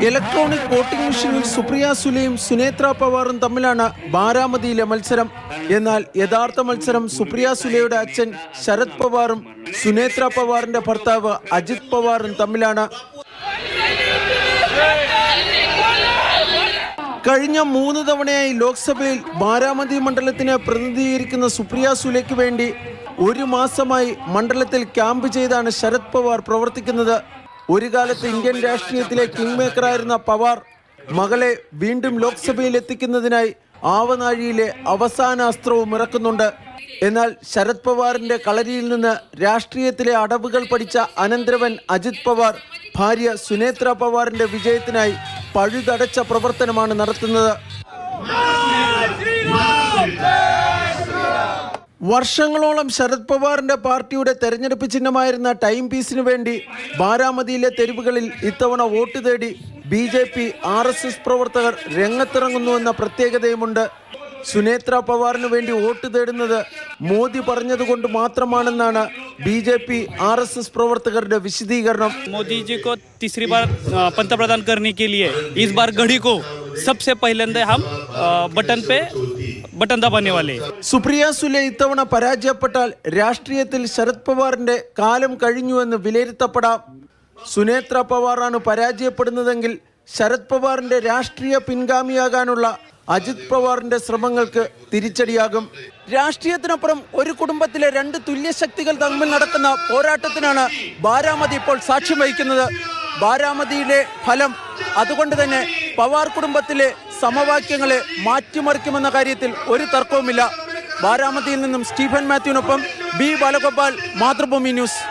Electronic voting മെഷീനിൽ സുപ്രിയ സുലെയും സുനേത്ര പവാറും തമ്മിലാണ് ബാരാമതിയിലെ മത്സരം. എന്നാൽ യഥാർത്ഥ മത്സരം സുപ്രിയ സുലെയുടെ അച്ഛൻ ശരത് പവാറും സുനേത്ര പവാറിന്റെ ഭർത്താവ് അജിത് പവാറും തമ്മിലാണ്. കഴിഞ്ഞ 3 തവണയായി ലോക്സഭയിൽ ബാരാമതി മണ്ഡലത്തിനെ പ്രതിനിധീകരിക്കുന്ന സുപ്രിയ സുലെയ്ക്ക് വേണ്ടി 1 മാസമായി മണ്ഡലത്തിൽ ക്യാമ്പ് ചെയ്താണ് ശരത് പവാർ പ്രവർത്തിക്കുന്നത്. ഒരു കാലത്ത് ഇന്ത്യൻ രാഷ്ട്രീയത്തിലെ കിങ് മേക്കറായിരുന്ന പവാർ മകളെ വീണ്ടും ലോക്സഭയിൽ എത്തിക്കുന്നതിനായി ആവനാഴിയിലെ അവസാന അസ്ത്രവും ഇറക്കുന്നുണ്ട്. എന്നാൽ ശരത് പവാറിന്റെ കളരിയിൽ നിന്ന് രാഷ്ട്രീയത്തിലെ അടവുകൾ പഠിച്ച അനന്തരവൻ അജിത് പവാർ ഭാര്യ സുനേത്ര പവാറിന്റെ വിജയത്തിനായി പഴുതടച്ച പ്രവർത്തനമാണ് നടത്തുന്നത്. വർഷങ്ങളോളം ശരത് പവാറിന്റെ പാർട്ടിയുടെ തെരഞ്ഞെടുപ്പ് ചിഹ്നമായിരുന്ന ടൈം പീസിന് വേണ്ടി ബാരാമതിയിലെ തെരുവുകളിൽ ഇത്തവണ വോട്ട് തേടി BJP RSS പ്രവർത്തകർ രംഗത്തിറങ്ങുന്നുവെന്ന പ്രത്യേകതയുമുണ്ട്. സുനേത്ര പവാറിന് വേണ്ടി വോട്ട് തേടുന്നത് മോദി പറഞ്ഞതുകൊണ്ട് മാത്രമാണെന്നാണ് BJP RSS പ്രവർത്തകരുടെ വിശദീകരണം. മോദിജി को तीसरी बार पंतप्रधान करने के लिए इस बार घड़ी को सबसे पहले हम बटन दबाने वाले. സുപ്രിയ സുലെ ഇത്തവണ പരാജയപ്പെട്ടാൽ രാഷ്ട്രീയത്തിൽ ശരത് പവാറിന്റെ കാലം കഴിഞ്ഞുവെന്ന് വിലയിരുത്തപ്പെടാം. സുനേത്ര പവാറാണ് പരാജയപ്പെടുന്നതെങ്കിൽ ശരത് പവാറിന്റെ രാഷ്ട്രീയ പിൻഗാമിയാകാനുള്ള അജിത് പവാറിന്റെ ശ്രമങ്ങൾക്ക് തിരിച്ചടിയാകും. രാഷ്ട്രീയത്തിനപ്പുറം ഒരു കുടുംബത്തിലെ 2 തുല്യശക്തികൾ തമ്മിൽ നടക്കുന്ന പോരാട്ടത്തിനാണ് ബാരാമതി ഇപ്പോൾ സാക്ഷ്യം വഹിക്കുന്നത്. ബാരാമതിയിലെ ഫലം അതുകൊണ്ട് തന്നെ പവാർ കുടുംബത്തിലെ സമവാക്യങ്ങളെ മാറ്റിമറിക്കുമെന്ന കാര്യത്തിൽ ഒരു തർക്കവുമില്ല. ബാരാമതിയിൽ നിന്നും സ്റ്റീഫൻ മാത്യുവിനൊപ്പം B ബാലഗോപാൽ, മാതൃഭൂമി ന്യൂസ്.